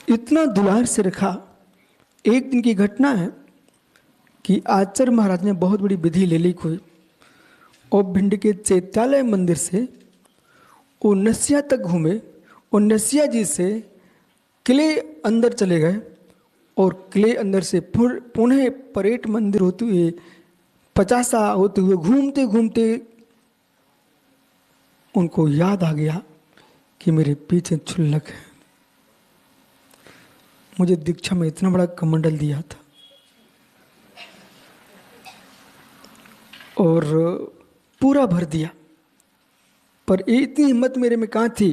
इतना दुलार से रखा। एक दिन की घटना है कि आचार्य महाराज ने बहुत बड़ी विधि ले ली कोई, और भिंड के चैत्यालय मंदिर से वो नसिया तक घूमे, और नसिया जी से किले अंदर चले गए, और किले अंदर से पुनः परेड मंदिर होते हुए पचासा होते हुए घूमते घूमते उनको याद आ गया कि मेरे पीछे क्षुल्लक है। मुझे दीक्षा में इतना बड़ा कमंडल दिया था और पूरा भर दिया, पर इतनी हिम्मत मेरे में कहाँ थी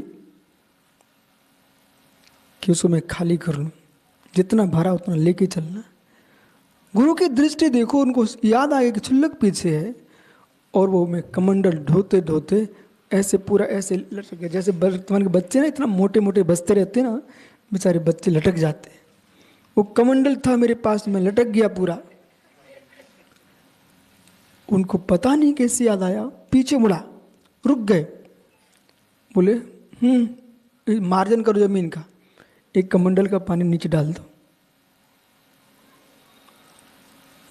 कि उसको मैं खाली कर लूं। जितना भरा उतना लेके चलना। गुरु की दृष्टि देखो, उनको याद आ गया कि क्षुल्लक पीछे है, और वो मैं कमंडल ढोते ढोते ऐसे पूरा ऐसे लटक गया। जैसे वर्तमान के बच्चे ना इतना मोटे मोटे बसते रहते ना, बेचारे बच्चे लटक जाते। वो कमंडल था मेरे पास, मैं लटक गया पूरा। उनको पता नहीं कैसे याद आया, पीछे मुड़ा, रुक गए, बोले मार्जन करो जमीन का, एक कमंडल का पानी नीचे डाल दो।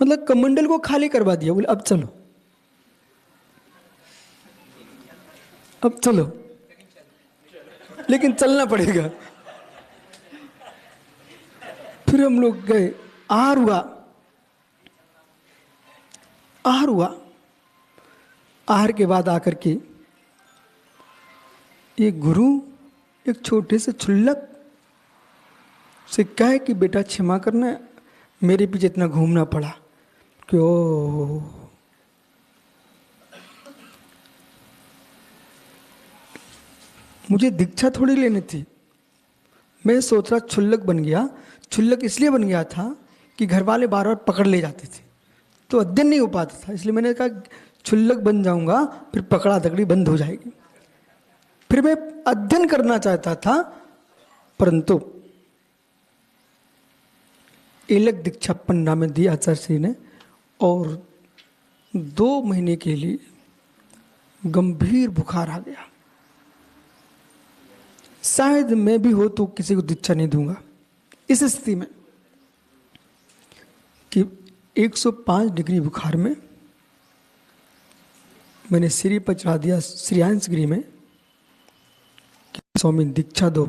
मतलब कमंडल को खाली करवा दिया। बोले अब चलो, अब चलो, लेकिन चलना पड़ेगा। फिर हम लोग गए, आहार हुआ, आहार हुआ। आहार के बाद आकर के एक गुरु एक छोटे से क्षुल्लक से कहे कि बेटा क्षमा करना, मेरे पीछे इतना घूमना पड़ा। क्यों? मुझे दीक्षा थोड़ी लेनी थी। मैं सोच रहा क्षुल्लक बन गया। क्षुल्लक इसलिए बन गया था कि घर वाले बार बार पकड़ ले जाते थे, तो अध्ययन नहीं हो पाता था। इसलिए मैंने कहा क्षुल्लक बन जाऊंगा, फिर पकड़ा दकड़ी बंद हो जाएगी। फिर मैं अध्ययन करना चाहता था, परंतु एलक दीक्षा पन्ना में दी आचार्य श्री ने, और 2 महीने के लिए गंभीर बुखार आ गया। शायद मैं भी हो तो किसी को दीक्षा नहीं दूंगा इस स्थिति में कि 105 डिग्री बुखार में मैंने सिरी पर चढ़ा दिया श्रीयांश गिरी में कि स्वामी दीक्षा दो,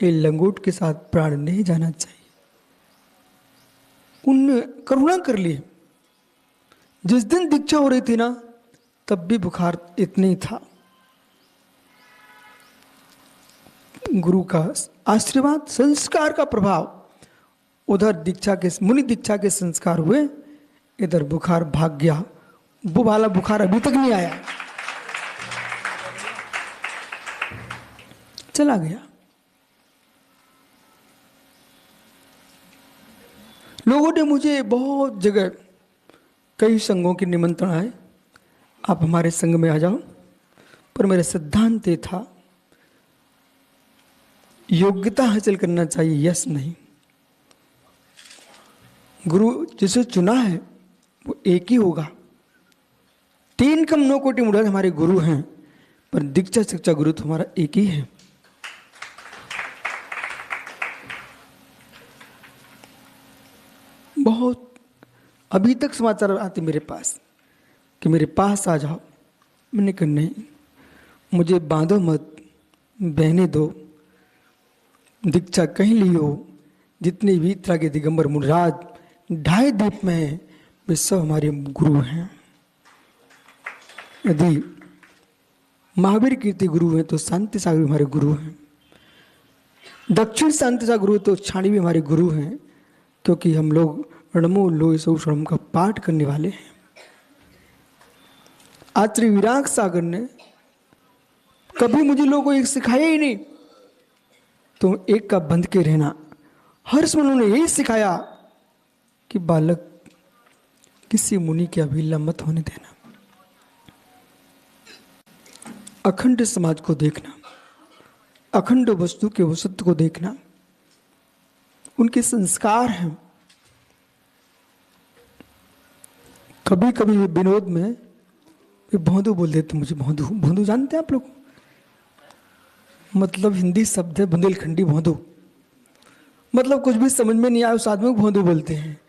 ये लंगोट के साथ प्राण नहीं जाना चाहिए। उनने करुणा कर ली। जिस दिन दीक्षा हो रही थी ना, तब भी बुखार इतना ही था। गुरु का आशीर्वाद, संस्कार का प्रभाव, उधर दीक्षा के मुनि दीक्षा के संस्कार हुए, इधर बुखार भाग गया। वो वाला बुखार अभी तक नहीं आया, चला गया। लोगों ने मुझे बहुत जगह कई संघों के निमंत्रण आए, आप हमारे संघ में आ जाओ, पर मेरा सिद्धांत ये था योग्यता हासिल करना चाहिए, यश नहीं। गुरु जिसे चुना है वो एक ही होगा। 3 कम 9 कोटि मुराद हमारे गुरु हैं, पर दीक्षा शिक्षा गुरु तो हमारा एक ही है। बहुत अभी तक समाचार आते मेरे पास कि मेरे पास आ जाओ। मैंने कहा नहीं, मुझे बांधो मत, बहने दो। दीक्षा कहीं लियो, जितने भी तरह के दिगंबर मुराद 2.5 द्वीप में हैं, वे सब हमारे गुरु हैं। यदि महावीर कीर्ति गुरु हैं तो शांति सागर हमारे गुरु हैं। दक्षिण शांति सागर गुरु तो छाणी भी हमारे गुरु हैं, क्योंकि हम लोग रणमो लोय सौषणम का पाठ करने वाले हैं। आचार्य विराग सागर ने कभी मुझे लोगों को एक सिखाया ही नहीं, तो एक का बंध के रहना। हर्ष में उन्होंने यही सिखाया कि बालक किसी मुनि की अभिला मत होने देना, अखंड समाज को देखना, अखंड वस्तु के वसत्व को देखना। उनके संस्कार हैं। कभी कभी विनोद में वे भौंदू बोल देते मुझे। भौंदू, भौंदू जानते हैं आप लोग? मतलब हिंदी शब्द है बुंदेलखंडी भौंदू। मतलब कुछ भी समझ में नहीं आया उस आदमी को भोंदू बोलते हैं।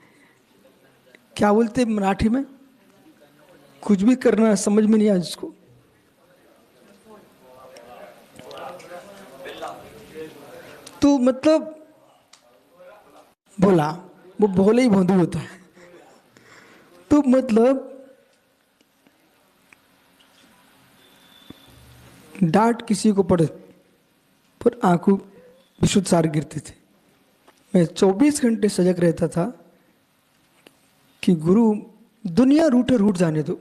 क्या बोलते हैं मराठी में? कुछ भी करना समझ में नहीं आया जिसको। तो मतलब बोला, वो भोले ही भोंदू होता है। तो मतलब डांट किसी को पड़े पर आंखों विशुद्ध सार गिरते थे। मैं 24 घंटे सजग रहता था कि गुरु दुनिया रूठे रूठ जाने दो,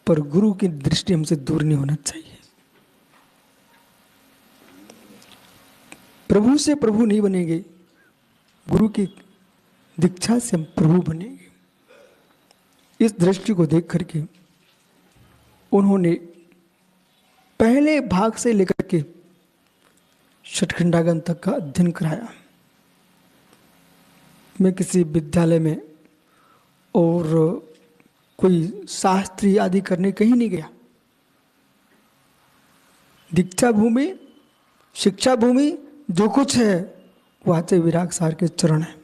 पर गुरु की दृष्टि हमसे दूर नहीं होना चाहिए। प्रभु से प्रभु नहीं बनेंगे, गुरु की दीक्षा से हम प्रभु बनेंगे। इस दृष्टि को देख करके उन्होंने पहले भाग से लेकर के छठखंडागन तक का अध्ययन कराया। मैं किसी विद्यालय में और कोई शास्त्री आदि करने कहीं नहीं गया। दीक्षा भूमि, शिक्षा भूमि जो कुछ है वो आचार्य विराग सार के चरण है।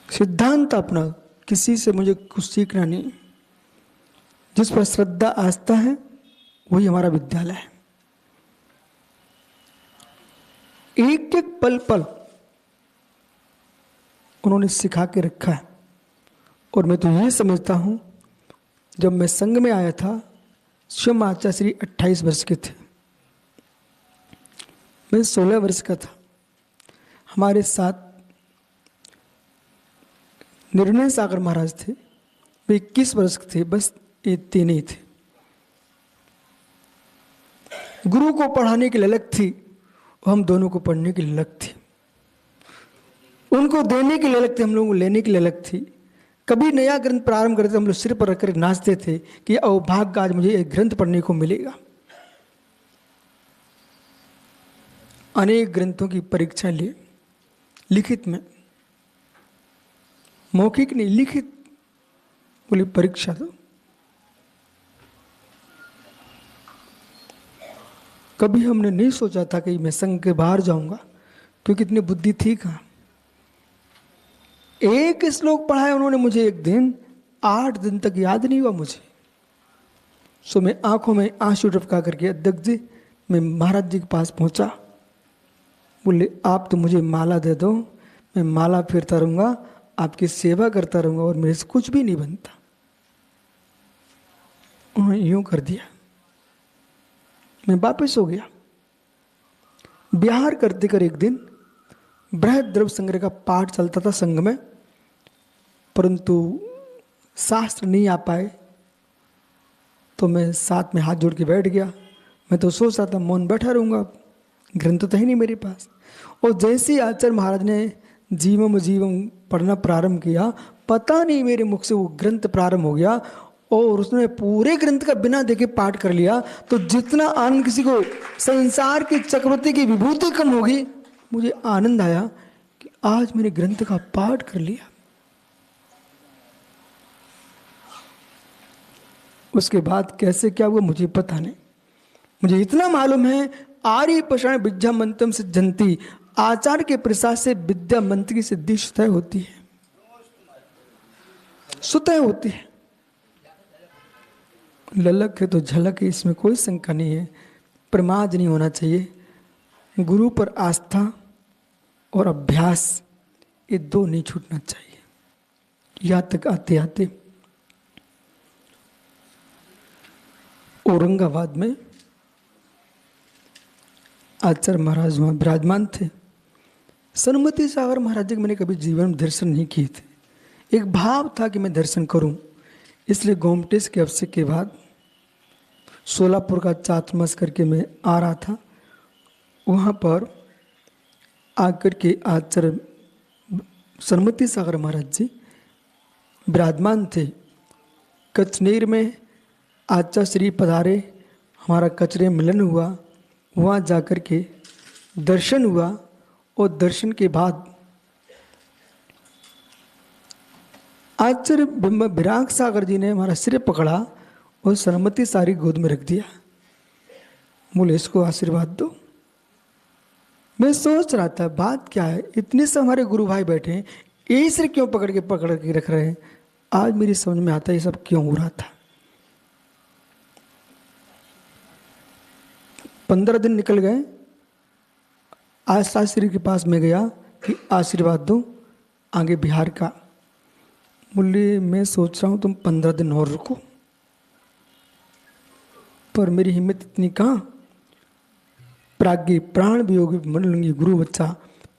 सिद्धांत अपना, किसी से मुझे कुछ सीखना नहीं। जिस पर श्रद्धा आस्था है वही हमारा विद्यालय है। एक एक पल पल उन्होंने सिखा के रखा है। और मैं तो ये समझता हूं, जब मैं संघ में आया था स्वयं आचार्य श्री 28 वर्ष के थे, मैं 16 वर्ष का था। हमारे साथ निर्णय सागर महाराज थे, वे 21 वर्ष के थे, बस ये तीन ही थे। गुरु को पढ़ाने के लिए अलग थी, हम दोनों को पढ़ने के लिए अलग थी। उनको देने के लिए अलग थे, हम लोगों को लेने के लिए अलग थी। कभी नया ग्रंथ प्रारंभ करते हम लोग सिर पर रखकर नाचते थे कि अवभाग्य आज मुझे एक ग्रंथ पढ़ने को मिलेगा। अनेक ग्रंथों की परीक्षा लिए, लिखित में, मौखिक नहीं, लिखित, बोली परीक्षा दो। कभी हमने नहीं सोचा था कि मैं संघ के बाहर जाऊंगा, क्योंकि इतनी बुद्धि थी कहाँ। एक श्लोक पढ़ाया उन्होंने मुझे एक दिन, 8 दिन तक याद नहीं हुआ मुझे। सो मैं आंखों में आंसू टपका करके, अध्यक्ष जी, मैं महाराज जी के पास पहुंचा। बोले आप तो मुझे माला दे दो, मैं माला फेरता रहूंगा, आपकी सेवा करता रहूंगा और मेरे से कुछ भी नहीं बनता। उन्होंने यूं कर दिया। मैं वापस हो गया। बिहार करते कर एक दिन बृहद द्रव्य संग्रह का पाठ चलता था संघ में, परंतु शास्त्र नहीं आ पाए, तो मैं साथ में हाथ जोड़ के बैठ गया। मैं तो सोच रहा था मौन बैठा रहूंगा, ग्रंथ तो है नहीं मेरे पास। और जैसे ही आचार्य महाराज ने जीवम जीवम पढ़ना प्रारंभ किया, पता नहीं मेरे मुख से वो ग्रंथ प्रारंभ हो गया और उसने पूरे ग्रंथ का बिना देखे पाठ कर लिया। तो जितना आनंद किसी को संसार की चक्रवर्ती की विभूति कम होगी, मुझे आनंद आया कि आज मैंने ग्रंथ का पाठ कर लिया। उसके बाद कैसे क्या हुआ मुझे पता नहीं। मुझे इतना मालूम है, आर्य पषाण विद्या मंत्रम से जनती, आचार्य के प्रसाद से विद्या मंत्र की सिद्धि स्वतः होती है, स्वतः होती है। ललक है तो झलक है, इसमें कोई शंका नहीं है। प्रमाद नहीं होना चाहिए। गुरु पर आस्था और अभ्यास, ये दो नहीं छूटना चाहिए। यहाँ तक आते आते औरंगाबाद में आचार्य महाराज वहाँ विराजमान थे। सन्मति सागर महाराज जी के मैंने कभी जीवन में दर्शन नहीं किए थे। एक भाव था कि मैं दर्शन करूं, इसलिए गोमटेस के अवसर के बाद सोलापुर का चातुर्मास करके मैं आ रहा था। वहाँ पर आकर के आचार्य सन्मति सागर महाराज जी विराजमान थे। कचनेर में आचार्य श्री पधारे, हमारा कचरे मिलन हुआ, वहाँ जाकर के दर्शन हुआ। और दर्शन के बाद आचार्य विराग सागर जी ने हमारा सिर पकड़ा और सन्मति सारी गोद में रख दिया। बोले इसको आशीर्वाद दो। मैं सोच रहा था बात क्या है, इतने से हमारे गुरु भाई बैठे हैं, यही सिर क्यों पकड़ के रख रहे हैं। आज मेरी समझ में आता है ये सब क्यों हो रहा था। 15 दिन निकल गए। आज शास्त्री के पास में गया कि आशीर्वाद दो आगे बिहार का। बोले मैं सोच रहा हूँ तुम 15 दिन और रुको, पर मेरी हिम्मत इतनी कहाँ। प्राज्ञ प्राण वियोगी मनोलिंगी गुरु बच्चा,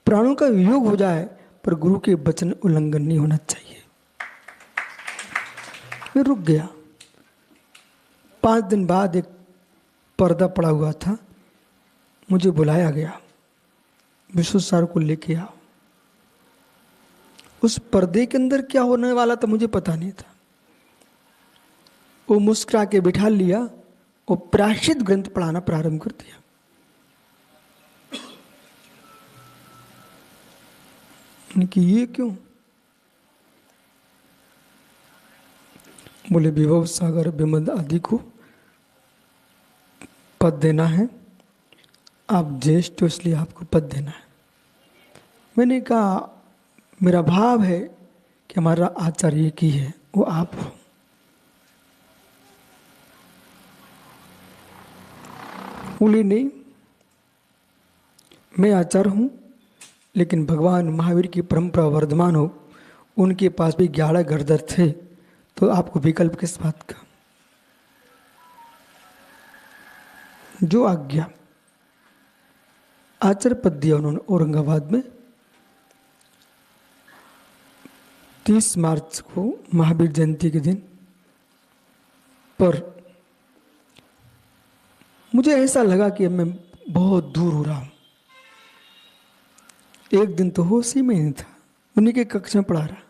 प्राणों का वियोग हो जाए पर गुरु के वचन उल्लंघन नहीं होना चाहिए। मैं रुक गया। 5 दिन बाद एक पर्दा पड़ा हुआ था, मुझे बुलाया गया, विश्व सर को लेके आओ। उस पर्दे के अंदर क्या होने वाला था मुझे पता नहीं था। वो मुस्कुरा के बिठा लिया, वो प्रायश्चित ग्रंथ पढ़ाना प्रारंभ कर दिया। कि ये क्यों। बोले विभव सागर विमद आदि को पद देना है, आप ज्येष्ठ हो इसलिए आपको पद देना है। मैंने कहा मेरा भाव है कि हमारा आचार्य की है, वो आप हो। बोले नहीं, मैं आचार्य हूँ, लेकिन भगवान महावीर की परंपरा वर्धमान हो, उनके पास भी 11 गरदर थे, तो आपको विकल्प किस बात का। जो आज्ञा। आचार्य पद दिया उन्होंने औरंगाबाद में। 30 मार्च को महावीर जयंती के दिन। पर मुझे ऐसा लगा कि मैं बहुत दूर हो रहा हूं। एक दिन तो होश ही में नहीं था, उन्हीं के कक्ष में पढ़ा रहा।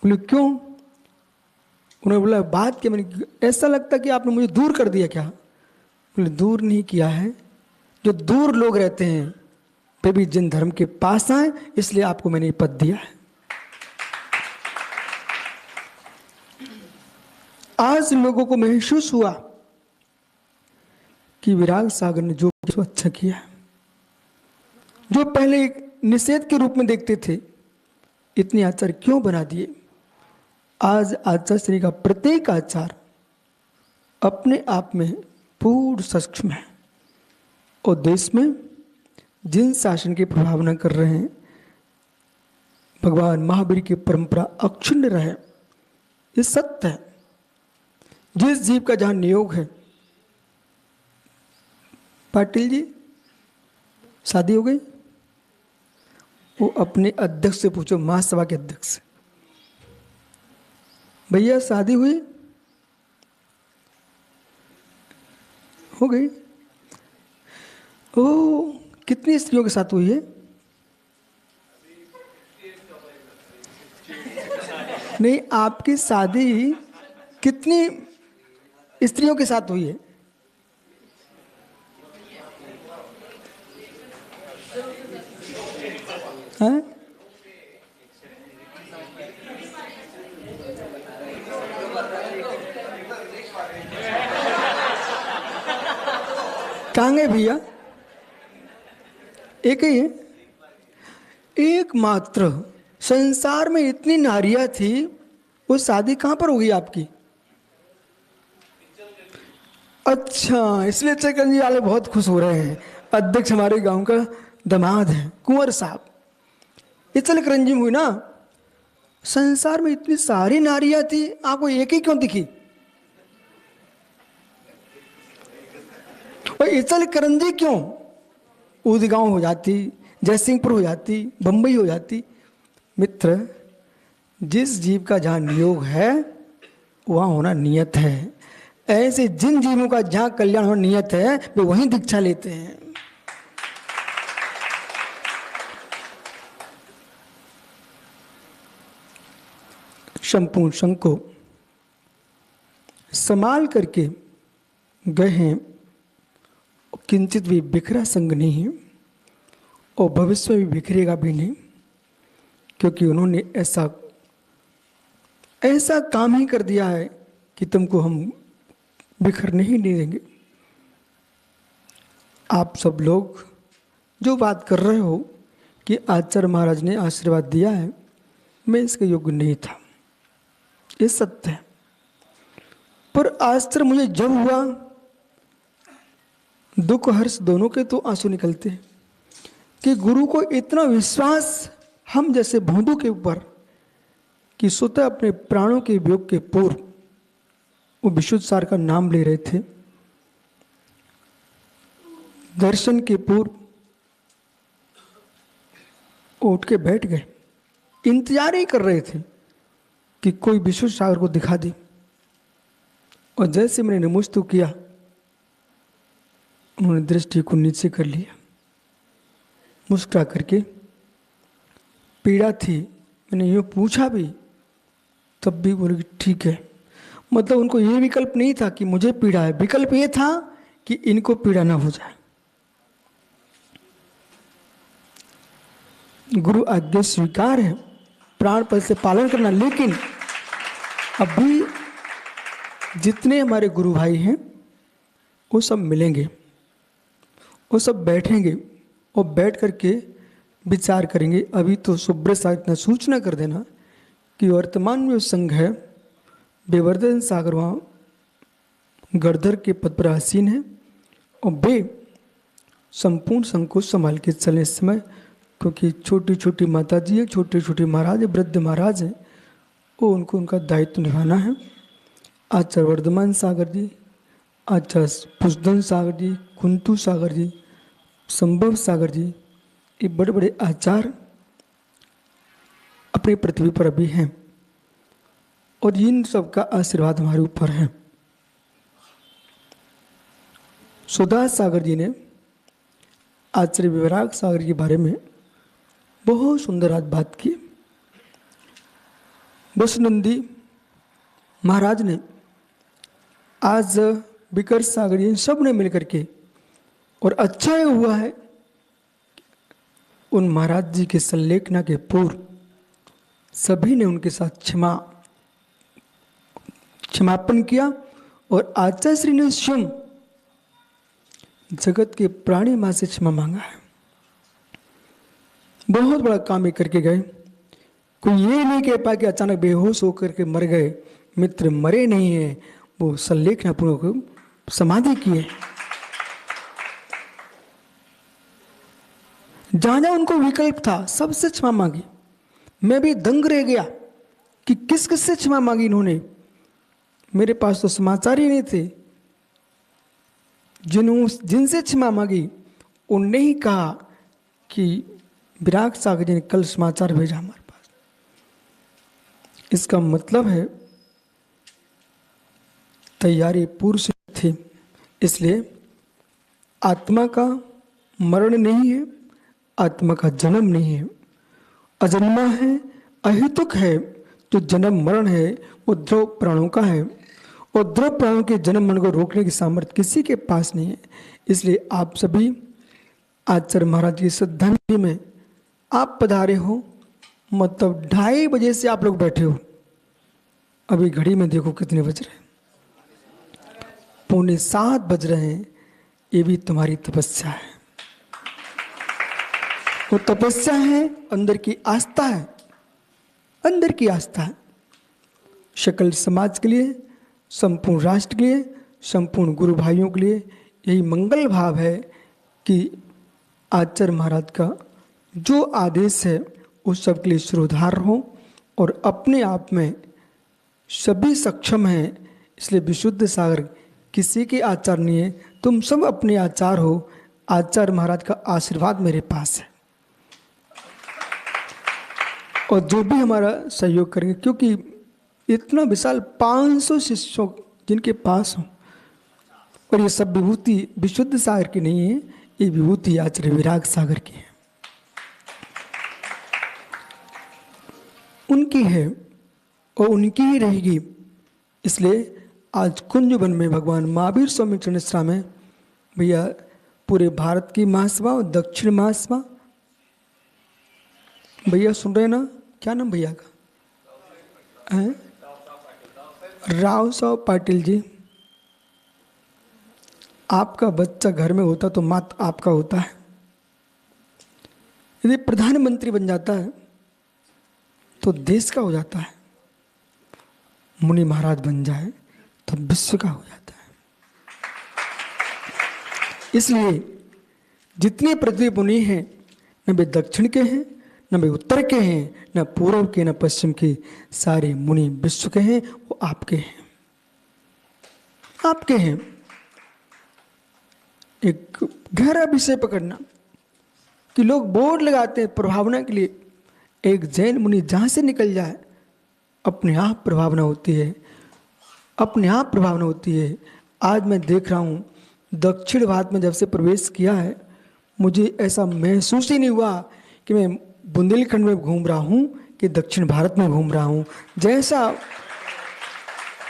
बोले क्यों। उन्होंने बोला बात क्या। मैंने ऐसा लगता कि आपने मुझे दूर कर दिया क्या। बोले दूर नहीं किया है, जो दूर लोग रहते हैं वे भी जिन धर्म के पास आए, इसलिए आपको मैंने पद दिया है। आज लोगों को महसूस हुआ कि विराग सागर ने जो अच्छा किया है। जो पहले एक निषेध के रूप में देखते थे, इतने आचार क्यों बना दिए। आज आचार्य श्री का प्रत्येक आचार अपने आप में पूर्ण सक्षम है और देश में जिन शासन की प्रभावना कर रहे हैं, भगवान महावीर की परंपरा अक्षुण्ण रहे, ये सत्य है। जिस जीव का जहां नियोग है। पाटिल जी शादी हो गई। वो अपने अध्यक्ष से पूछो, महासभा के अध्यक्ष से, भैया शादी हुई। हो गई। ओ कितनी स्त्रियों के साथ हुई है। नहीं, आपकी शादी कितनी स्त्रियों के साथ हुई है। हाँ? कहाँ गए भैया। एक ही है, एकमात्र। संसार में इतनी नारियां थी, वो शादी कहां पर होगी आपकी। अच्छा, इसलिए चक्रंजी वाले बहुत खुश हो रहे हैं। अध्यक्ष हमारे गांव का दामाद है, कुंवर साहब। इचल करंजी में हुई ना। संसार में इतनी सारी नारियां थी, आपको एक ही क्यों दिखी। और इचल करंजी क्यों, ऊदगांव हो जाती, जयसिंहपुर हो जाती, बंबई हो जाती। मित्र, जिस जीव का जहां नियोग है वहां होना नियत है। ऐसे जिन जीवों का जहां कल्याण होना नियत है, वे वहीं दीक्षा लेते हैं। संपूर्ण संघ को संभाल करके गए हैं, किंचित भी बिखरा संघ नहीं है और भविष्य में भी बिखरेगा भी नहीं, क्योंकि उन्होंने ऐसा काम ही कर दिया है कि तुमको हम बिखरने ही नहीं देंगे। आप सब लोग जो बात कर रहे हो कि आचार्य महाराज ने आशीर्वाद दिया है, मैं इसके योग्य नहीं था, ये सत्य है। पर आश्चर्य मुझे जब हुआ, दुख हर्ष दोनों के तो आंसू निकलते हैं कि गुरु को इतना विश्वास हम जैसे भोंदू के ऊपर कि स्वतः अपने प्राणों के वियोग के पूर्व वो विशुद्ध सार का नाम ले रहे थे, दर्शन के पूर्व उठ के बैठ गए, इंतजार ही कर रहे थे कि कोई विशुद्ध सागर को दिखा दे। और जैसे मैंने नमस्तु किया, उन्होंने दृष्टि को नीचे कर लिया, मुस्कुरा करके, पीड़ा थी, मैंने यूँ पूछा भी, तब भी बोले कि ठीक है। मतलब उनको ये विकल्प नहीं था कि मुझे पीड़ा है, विकल्प ये था कि इनको पीड़ा ना हो जाए। गुरु आज्ञा स्वीकार है, प्राण पद से पालन करना, लेकिन अभी जितने हमारे गुरु भाई हैं वो सब मिलेंगे, वो सब बैठेंगे और बैठ करके विचार करेंगे। अभी तो सुब्रत सागर इतना सूचना कर देना कि वर्तमान में संघ है, बेवर्धन सागर वहाँ गढ़धर के पद पर आसीन है और वे संपूर्ण संघ को संभाल के चले इस समय, क्योंकि छोटी छोटी माता जी है, छोटे छोटे महाराज है, वृद्ध महाराज हैं, वो उनको उनका दायित्व निभाना है। आचार्य वर्धमान सागर जी, आचार्य पुष्धन सागर जी, कुंतु सागर जी, संभव सागर जी, ये बड़े बड़े आचार्य अपनी पृथ्वी पर अभी हैं और इन सबका आशीर्वाद हमारे ऊपर है। सुदास सागर जी ने आचार्य विराग सागर के बारे में बहुत सुंदर आज बात की। बसनंदी महाराज ने आज विकर सागर जी सब ने मिलकर के, और अच्छा ये हुआ है उन महाराज जी के संलेखना के पूर्व सभी ने उनके साथ क्षमापन किया और आचार्य श्री ने स्वयं जगत के प्राणी मां से क्षमा मांगा है। बहुत बड़ा काम ये करके गए। कोई ये नहीं कह पाया कि अचानक बेहोश होकर के मर गए, मित्र मरे नहीं है, वो संलेखना पूर्वक समाधि किए। जहां जहां उनको विकल्प था सबसे क्षमा मांगी। मैं भी दंग रह गया कि किस किस से क्षमा मांगी इन्होंने। मेरे पास तो समाचार ही नहीं थे। जिनसे क्षमा मांगी उनने ही कहा कि विराग सागर जी ने कल समाचार भेजा हमारे पास। इसका मतलब है तैयारी पूर्व से थी। इसलिए आत्मा का मरण नहीं है, आत्मा का जन्म नहीं है, अजन्मा है, अहेतुक है। जो जन्म मरण है वो ध्रुव प्राणों का है और ध्रुव प्राणों के जन्म मरण को रोकने की सामर्थ्य किसी के पास नहीं है। इसलिए आप सभी आचार्य महाराज की श्रद्धांजलि में आप पधारे हो। मतलब 2:30 बजे से आप लोग बैठे हो, अभी घड़ी में देखो कितने बज रहे हैं, 6:45 बज रहे हैं। ये भी तुम्हारी तपस्या है। वो तपस्या है, अंदर की आस्था है, अंदर की आस्था है। सकल समाज के लिए, संपूर्ण राष्ट्र के लिए, संपूर्ण गुरु भाइयों के लिए यही मंगल भाव है कि आचार्य महाराज का जो आदेश है उस सब के लिए श्रोधार हो और अपने आप में सभी सक्षम हैं। इसलिए विशुद्ध सागर किसी के आचार नहीं है, तुम सब अपने आचार हो। आचार्य महाराज का आशीर्वाद मेरे पास है और जो भी हमारा सहयोग करेंगे, क्योंकि इतना विशाल 500 शिष्यों जिनके पास हो, और ये सब विभूति विशुद्ध सागर की नहीं है, ये विभूति आचार्य विराग सागर की है, उनकी है और उनकी ही रहेगी। इसलिए आज कुंजवन में भगवान महावीर स्वामी चरणस्रा में भैया पूरे भारत की महासभा और दक्षिण महासभा, भैया सुन रहे ना, क्या नाम भैया का है? राव साहब पाटिल जी। आपका बच्चा घर में होता तो मात आपका होता है। यदि प्रधानमंत्री बन जाता है तो देश का हो जाता है, मुनि महाराज बन जाए तो विश्व का हो जाता है। इसलिए जितने पृथ्वी मुनि हैं, न वे दक्षिण के हैं, न वे उत्तर के हैं, न पूर्व के, न पश्चिम के, सारे मुनि विश्व के हैं, वो आपके हैं, आपके हैं। एक गहरा विषय पकड़ना कि लोग बोर्ड लगाते हैं प्रभावना के लिए, एक जैन मुनि जहां से निकल जाए अपने आप प्रभावना होती है, अपने आप प्रभावना होती है। आज मैं देख रहा हूँ दक्षिण भारत में जब से प्रवेश किया है, मुझे ऐसा महसूस ही नहीं हुआ कि मैं बुंदेलखंड में घूम रहा हूँ कि दक्षिण भारत में घूम रहा हूँ। जैसा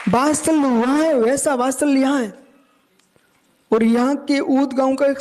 वात्सल्य वहाँ है वैसा वात्सल्य यहाँ है। और यहाँ के ऊद गांव का एक